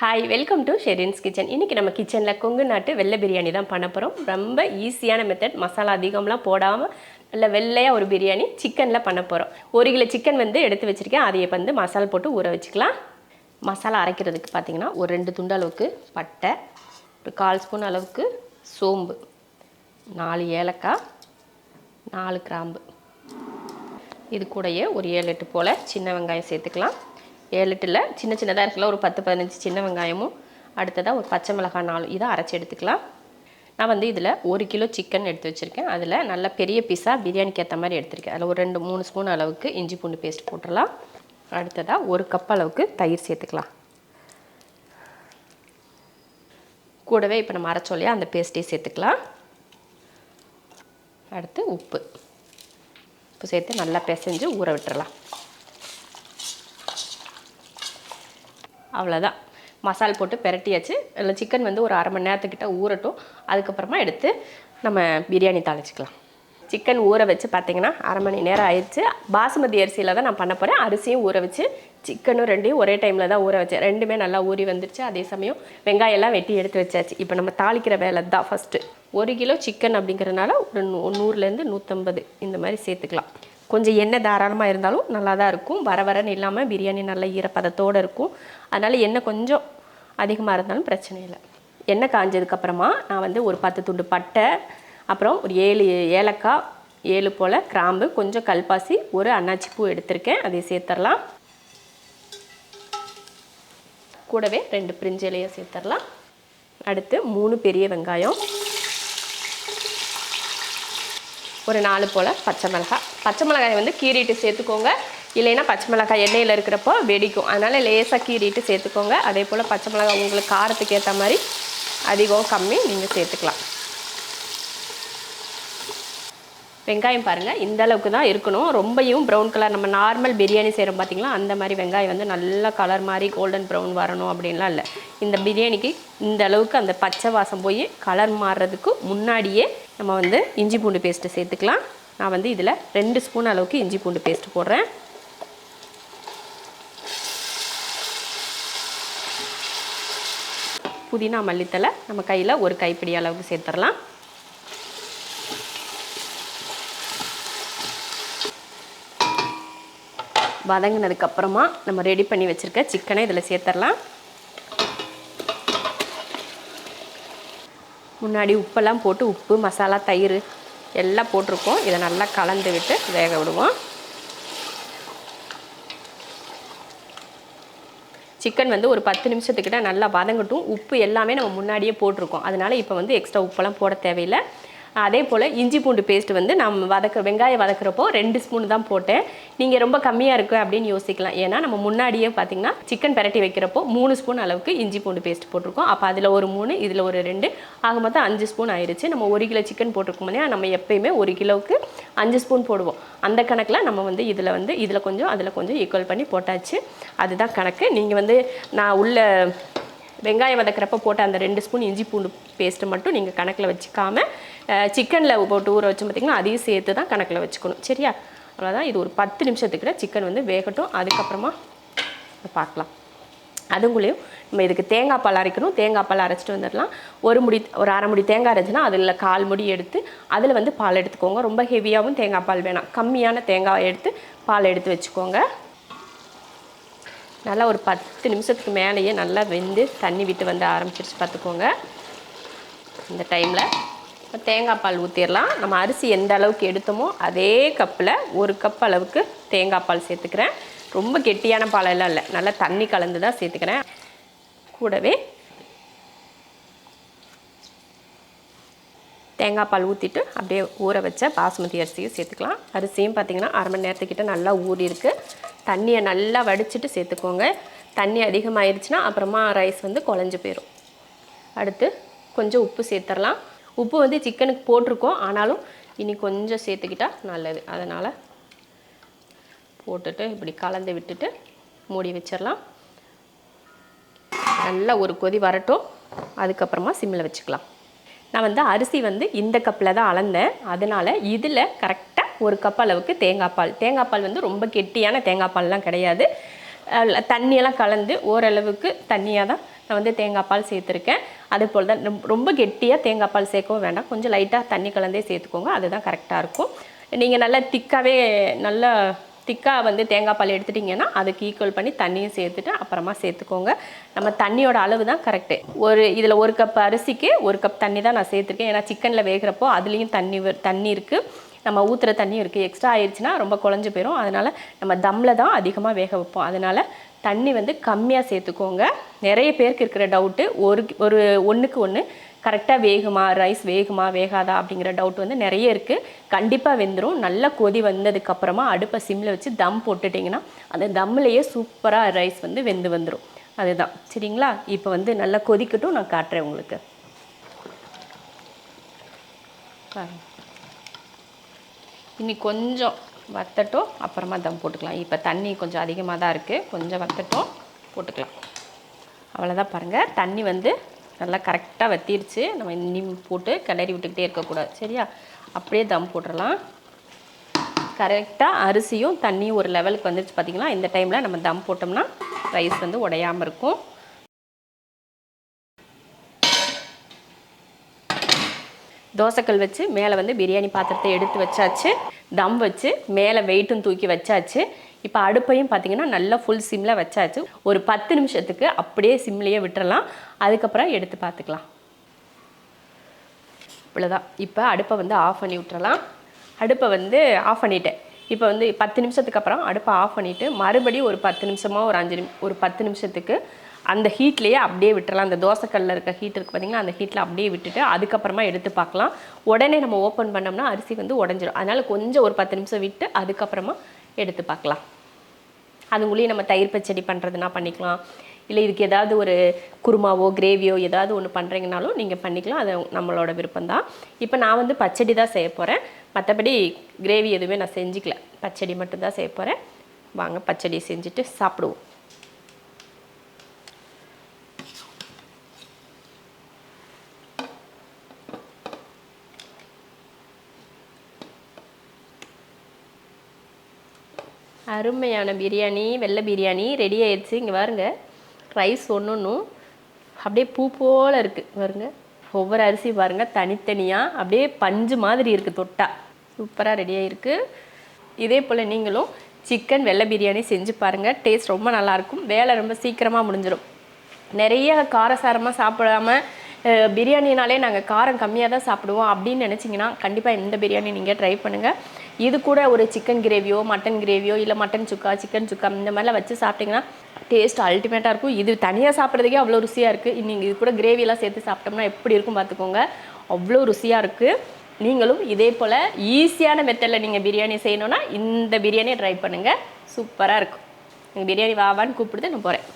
Hi, welcome to Sherin's kitchen. இன்றைக்கி நம்ம கிச்சனில் கொங்கு நாட்டு வெள்ளை பிரியாணி தான் பண்ண போகிறோம். ரொம்ப ஈஸியான மெத்தட், மசாலா அதிகம்லாம் போடாமல் நல்ல வெள்ளையாக ஒரு பிரியாணி சிக்கனில் பண்ண போகிறோம். 1 கிலோ சிக்கன் எடுத்து வச்சுருக்கேன். அதை மசாலா போட்டு ஊற வச்சுக்கலாம். மசாலா அரைக்கிறதுக்கு பார்த்திங்கன்னா ஒரு 2 துண்டு அளவுக்கு பட்டை, ஒரு 1/4 ஸ்பூன் அளவுக்கு சோம்பு, 4 ஏலக்காய், 4 கிராம்பு, இது கூடயே ஒரு 7-8 போல் சின்ன வெங்காயம் சேர்த்துக்கலாம். 7-8 சின்ன சின்னதாக இருக்குல்ல, ஒரு 10-15 சின்ன வெங்காயமும், அடுத்ததாக ஒரு பச்சை மிளகாய் 4 இதை அரைச்சி எடுத்துக்கலாம். நான் இதில் 1 கிலோ சிக்கன் எடுத்து வச்சுருக்கேன். அதில் நல்ல பெரிய பீஸாக பிரியாணிக்கு ஏற்ற மாதிரி எடுத்துருக்கேன். அதில் ஒரு 2-3 ஸ்பூன் அளவுக்கு இஞ்சி பூண்டு பேஸ்ட் போட்டுடலாம். அடுத்ததாக 1 கப் அளவுக்கு தயிர் சேர்த்துக்கலாம். கூடவே இப்போ நம்ம அரைச்சோம் இல்லையா, அந்த பேஸ்ட்டையும் சேர்த்துக்கலாம். அடுத்து உப்பு சேர்த்து நல்லா பிசைஞ்சு ஊற விட்டுறலாம். அவ்வளோதான், மசால் போட்டு பெரட்டியாச்சு. இல்லை சிக்கன் ஒரு 1/2 மணி நேரத்துக்கிட்ட ஊறட்டும். அதுக்கப்புறமா எடுத்து நம்ம பிரியாணி தாளிச்சிக்கலாம். சிக்கன் ஊற வச்சு பார்த்திங்கன்னா 1/2 மணி நேரம் ஆயிடுச்சு. பாசுமதி அரிசியில் தான் நான் பண்ண போகிறேன். அரிசியும் ஊற வச்சு சிக்கனும் 2யும் ஒரே டைமில் தான் ஊற வச்சேன். 2மே நல்லா ஊறி வந்துருச்சு. அதே சமயம் வெங்காயம் எல்லாம் வெட்டி எடுத்து வச்சாச்சு. இப்போ நம்ம தாளிக்கிற வேலை தான் ஃபஸ்ட்டு. 1 கிலோ சிக்கன் அப்படிங்கிறதுனால ஒரு 100-150 இந்த மாதிரி சேர்த்துக்கலாம். கொஞ்சம் எண்ணெய் தாராளமாக இருந்தாலும் நல்லா தான் இருக்கும். வரன்னு இல்லாமல் பிரியாணி நல்ல ஈரப்பதத்தோடு இருக்கும். அதனால் எண்ணெய் கொஞ்சம் அதிகமாக இருந்தாலும் பிரச்சனை இல்லை. எண்ணெய் காஞ்சதுக்கப்புறமா நான் ஒரு 10 துண்டு பட்டை, அப்புறம் ஒரு 7 ஏலக்காய், 7 போல் கிராம்பு, கொஞ்சம் கல்பாசி, ஒரு அன்னாச்சி பூ எடுத்திருக்கேன். அதை சேர்த்துடலாம். கூடவே 2 பிரிஞ்சி இலையை சேர்த்துடலாம். அடுத்து 3 பெரிய வெங்காயம், ஒரு 4 போல் பச்சை மிளகாய். பச்சை மிளகாயை கீறிட்டு சேர்த்துக்கோங்க. இல்லைன்னா பச்சை மிளகாய் எண்ணெயில் இருக்கிறப்போ வெடிக்கும். அதனால் லேசாக கீறிட்டு சேர்த்துக்கோங்க. அதே போல் பச்சை மிளகாய் உங்களுக்கு காரத்துக்கு ஏற்ற மாதிரி அதிகம் கம்மி நீங்கள் சேர்த்துக்கலாம். வெங்காயம் பாருங்கள், இந்த அளவுக்கு தான் இருக்கணும். ரொம்பவும் ப்ரௌன் கலர், நம்ம நார்மல் பிரியாணி செய்கிறோம் பார்த்திங்களா, அந்த மாதிரி வெங்காயம் நல்ல கலர் மாதிரி கோல்டன் ப்ரௌன் வரணும் அப்படின்லாம் இல்லை. இந்த பிரியாணிக்கு இந்த அளவுக்கு அந்த பச்சை வாசம் போய் கலர் மாறுறதுக்கு முன்னாடியே நம்ம இஞ்சி பூண்டு பேஸ்ட்டு சேர்த்துக்கலாம். நான் இதில் 2 ஸ்பூன் அளவுக்கு இஞ்சி பூண்டு பேஸ்ட்டு போடுறேன். புதினா மல்லித்தலை நம்ம கையில் ஒரு கைப்பிடி அளவுக்கு சேர்த்துடலாம். வதங்கினதுக்கப்புறமா நம்ம ரெடி பண்ணி வச்சுருக்க சிக்கனை இதில் சேர்த்துடலாம். முன்னாடி உப்பெல்லாம் போட்டு உப்பு, மசாலா, தயிர் எல்லாம் போட்டிருக்கோம். இதை நல்லா கலந்து விட்டு வேக விடுவோம். சிக்கன் ஒரு 10 நிமிஷத்துக்கிட்ட நல்லா வதங்கட்டும். உப்பு எல்லாமே நம்ம முன்னாடியே போட்டிருக்கோம். அதனால் இப்போ எக்ஸ்ட்ரா உப்பெல்லாம் போட தேவையில்லை. அதே போல் இஞ்சி பூண்டு பேஸ்ட்டு நம்ம வெங்காயம் வதக்கிறப்போ 2 ஸ்பூன் தான் போட்டேன். நீங்கள் ரொம்ப கம்மியாக இருக்குது அப்படின்னு யோசிக்கலாம். ஏன்னா நம்ம முன்னாடியே பார்த்திங்கன்னா சிக்கன் பெரட்டி வைக்கிறப்போ 3 ஸ்பூன் அளவுக்கு இஞ்சி பூண்டு பேஸ்ட் போட்டிருக்கோம். அப்போ அதில் ஒரு 3, இதில் ஒரு 2, ஆக மொத்தம் 5 ஸ்பூன் ஆயிடுச்சு. நம்ம 1 கிலோ சிக்கன் போட்டிருக்கோம். நம்ம எப்போயுமே 1 கிலோவுக்கு 5 ஸ்பூன் போடுவோம். அந்த கணக்கில் நம்ம இதில் கொஞ்சம் அதில் கொஞ்சம் ஈக்குவல் பண்ணி போட்டாச்சு. அதுதான் கணக்கு. நீங்கள் நான் உள்ள வெங்காயம் வதக்கிறப்ப போட்ட அந்த 2 ஸ்பூன் இஞ்சி பூண்டு பேஸ்ட்டு மட்டும் நீங்கள் கணக்கில் வச்சுக்காமல் சிக்கனில் போட்டு ஊற வச்சு பார்த்திங்கன்னா அதையும் சேர்த்து தான் கணக்கில் வச்சுக்கணும். சரியா? அவ்வளோதான். இது ஒரு 10 நிமிஷத்துக்கிட்ட சிக்கன் வேகட்டும். அதுக்கப்புறமா பார்க்கலாம். அதுக்குள்ளேயும் நம்ம இதுக்கு தேங்காய் பால் அரைக்கணும். தேங்காய் பால் அரைச்சிட்டு வந்துடலாம். ஒரு 1/2 முடி தேங்காய் அரைச்சினா அதில் 1/4 முடி எடுத்து அதில் பால் எடுத்துக்கோங்க. ரொம்ப ஹெவியாகவும் தேங்காய் பால் வேணாம். கம்மியான தேங்காய் எடுத்து பால் எடுத்து வச்சுக்கோங்க. நல்லா ஒரு 10 நிமிஷத்துக்கு மேலேயே நல்லா வெந்து தண்ணி விட்டு ஆரம்பிச்சிருச்சு பார்த்துக்கோங்க. இந்த டைமில் தேங்காய் பால் ஊற்றிடலாம். நம்ம அரிசி எந்த அளவுக்கு எடுத்தோமோ அதே கப்பில் 1 கப் அளவுக்கு தேங்காய் பால் சேர்த்துக்கிறேன். ரொம்ப கெட்டியான பாலெல்லாம் இல்லை, நல்லா தண்ணி கலந்து தான் சேர்த்துக்கிறேன். கூடவே தேங்காய் பால் ஊற்றிட்டு அப்படியே ஊற வச்ச பாசுமதி அரிசியும் சேர்த்துக்கலாம். அரிசியும் பார்த்திங்கன்னா 1/2 மணி நேரத்துக்கிட்ட நல்லா ஊறி இருக்குது. தண்ணியை நல்லா வடிச்சிட்டு சேர்த்துக்கோங்க. தண்ணி அதிகமாகிடுச்சுன்னா அப்புறமா ரைஸ் குழஞ்சி போயிடும். அடுத்து கொஞ்சம் உப்பு சேர்த்துடலாம். உப்பு சிக்கனுக்கு போட்டிருக்கோம், ஆனாலும் இனி கொஞ்சம் சேர்த்துக்கிட்டால் நல்லது. அதனால் போட்டுட்டு இப்படி கலந்து விட்டுட்டு மூடி வச்சிடலாம். நல்லா ஒரு கொதி வரட்டும். அதுக்கப்புறமா சிம்மில் வச்சுக்கலாம். நான் அரிசி இந்த கப்பில் தான் அளந்தேன். அதனால் இதில் கரெக்டாக 1 கப் அளவுக்கு தேங்காய் பால் ரொம்ப கெட்டியான தேங்காய் பால்லாம் கிடையாது. தண்ணியெல்லாம் கலந்து ஓரளவுக்கு தண்ணியாக தான் நான் வந்து தேங்காய் பால் சேர்த்துருக்கேன். அதே போல் தான் ரொம்ப கெட்டியாக தேங்காய் பால் சேர்க்கவும் வேண்டாம், கொஞ்சம் லைட்டாக தண்ணி கலந்தே சேர்த்துக்கோங்க, அதுதான் கரெக்டாக இருக்கும். நீங்கள் நல்லா திக்காகவே நல்லா திக்காக வந்து தேங்காய் பால் எடுத்துட்டிங்கன்னா அதுக்கு ஈக்குவல் பண்ணி தண்ணியும் சேர்த்துட்டு அப்புறமா சேர்த்துக்கோங்க. நம்ம தண்ணியோட அளவு தான் கரெக்டு. இதில் 1 கப் அரிசிக்கு 1 கப் தண்ணி தான் நான் சேர்த்துருக்கேன். ஏன்னா சிக்கனில் வேகிறப்போ அதுலேயும் தண்ணி இருக்குது, நம்ம ஊற்றுற தண்ணியும் இருக்குது. எக்ஸ்ட்ரா ஆயிடுச்சுன்னா ரொம்ப குழஞ்சி போயிடும். அதனால் நம்ம தம்மில் தான் அதிகமாக வேக வைப்போம். அதனால் தண்ணி வந்து கம்மியாக சேர்த்துக்கோங்க. நிறைய பேருக்கு இருக்கிற டவுட்டு ஒன்றுக்கு ஒன்று கரெக்டாக வேகுமா, ரைஸ் வேகுமா வேகாதா அப்படிங்கிற டவுட் வந்து நிறைய இருக்குது. கண்டிப்பாக வெந்துடும். நல்லா கொதி வந்ததுக்கப்புறமா அடுப்பை சிம்மில் வச்சு தம் போட்டுட்டிங்கன்னா அந்த தம்மிலேயே சூப்பராக ரைஸ் வந்து வெந்து வந்துடும். அதுதான் சரிங்களா. இப்போ வந்து நல்லா கொதிக்கட்டும், நான் காட்டுறேன் உங்களுக்கு. இனி கொஞ்சம் வத்தட்டும், அப்புறமா தம் போட்டுக்கலாம். இப்போ தண்ணி கொஞ்சம் அதிகமாக தான் இருக்குது, கொஞ்சம் வத்தட்டும் போட்டுக்கலாம். அவ்வளோதான் பாருங்கள், தண்ணி வந்து நல்லா கரெக்டாக வத்திருச்சு. நம்ம இன்னி போட்டு கிளறி விட்டுக்கிட்டே இருக்கக்கூடாது, சரியா. அப்படியே தம் போட்டுடலாம். கரெக்டாக அரிசியும் தண்ணியும் ஒரு லெவலுக்கு வந்துருச்சு பார்த்திங்களா. இந்த டைமில் நம்ம தம் போட்டோம்னா ரைஸ் வந்து உடையாமல் இருக்கும். தோசைக்கல் வச்சு மேலே வந்து பிரியாணி பாத்திரத்தை எடுத்து வச்சாச்சு, தம் வச்சு மேலே வெயிட்டும் தூக்கி வச்சாச்சு. இப்போ அடுப்பையும் பார்த்திங்கன்னா நல்லா ஃபுல் சிம்மில் வச்சாச்சு. ஒரு 10 நிமிஷத்துக்கு அப்படியே சிம்லேயே விட்டுறலாம், அதுக்கப்புறம் எடுத்து பார்த்துக்கலாம். இவ்வளோதான். இப்போ அடுப்பை வந்து ஆஃப் பண்ணி விட்டுறலாம். அடுப்பை வந்து ஆஃப் பண்ணிவிட்டேன். இப்போ வந்து 10 நிமிஷத்துக்கு அப்புறம் அடுப்பை ஆஃப் பண்ணிவிட்டு மறுபடியும் ஒரு 10 நிமிஷமாக ஒரு 10 நிமிஷத்துக்கு அந்த ஹீட்லேயே அப்படியே விட்டுறலாம். அந்த தோசைக்கல்லில் இருக்க ஹீட் இருக்குது பார்த்திங்கன்னா, அந்த ஹீட்டில் அப்படியே விட்டுட்டு அதுக்கப்புறமா எடுத்து பார்க்கலாம். உடனே நம்ம ஓப்பன் பண்ணோம்னா அரிசி வந்து உடஞ்சிடும். அதனால் கொஞ்சம் ஒரு 10 நிமிஷம் விட்டு அதுக்கப்புறமா எடுத்து பார்க்கலாம். அதுக்குள்ளேயே நம்ம தயிர் பச்சடி பண்ணுறதுனா பண்ணிக்கலாம், இல்லை இதுக்கு ஏதாவது ஒரு குருமாவோ கிரேவியோ ஏதாவது ஒன்று பண்ணுறீங்கனாலும் நீங்கள் பண்ணிக்கலாம், அது நம்மளோட விருப்பம்தான். இப்போ நான் வந்து பச்சடி தான் செய்ய போகிறேன், மற்றபடி கிரேவி எதுவுமே நான் செஞ்சுக்கல, பச்சடி மட்டும்தான் செய்ய போகிறேன். வாங்க பச்சடி செஞ்சுட்டு சாப்பிடுவோம். அருமையான பிரியாணி, வெள்ளை பிரியாணி ரெடி ஆயிடுச்சு. இங்கே பாருங்க, ரைஸ் ஒன்றும் அப்படியே பூ போல் இருக்குது பாருங்க. ஒவ்வொரு அரிசி பாருங்கள் தனித்தனியாக அப்படியே பஞ்சு மாதிரி இருக்குது, தொட்டா சூப்பராக ரெடி ஆகிருக்கு. இதே போல் நீங்களும் சிக்கன் வெள்ளை பிரியாணி செஞ்சு பாருங்கள், டேஸ்ட் ரொம்ப நல்லாயிருக்கும். வேலை ரொம்ப சீக்கிரமாக முடிஞ்சிடும். நிறைய காரசாரமாக சாப்பிடாம பிரியாணினாலே நாங்கள் காரம் கம்மியாக தான் சாப்பிடுவோம் அப்படின்னு நினச்சிங்கன்னா கண்டிப்பாக இந்த பிரியாணி நீங்கள் ட்ரை பண்ணுங்கள். இது கூட ஒரு சிக்கன் கிரேவியோ மட்டன் கிரேவியோ இல்லை மட்டன் சுக்கா சிக்கன் சுக்கா இந்த மாதிரிலாம் வச்சு சாப்பிட்டிங்கன்னா டேஸ்ட் அல்டிமேட்டாக இருக்கும். இது தனியாக சாப்பிட்றதுக்கே அவ்வளோ ருசியாக இருக்குது. நீங்கள் இது கூட கிரேவியெல்லாம் சேர்த்து சாப்பிட்டோம்னா எப்படி இருக்கும் பார்த்துக்கோங்க, அவ்வளோ ருசியாக இருக்குது. நீங்களும் இதே போல் ஈஸியான மெத்தடில் நீங்கள் பிரியாணி செய்யணுன்னா இந்த பிரியாணியை ட்ரை பண்ணுங்கள், சூப்பராக இருக்கும். நீங்கள் பிரியாணி வாவான்னு கூப்பிடுது, நான் போகிறேன்.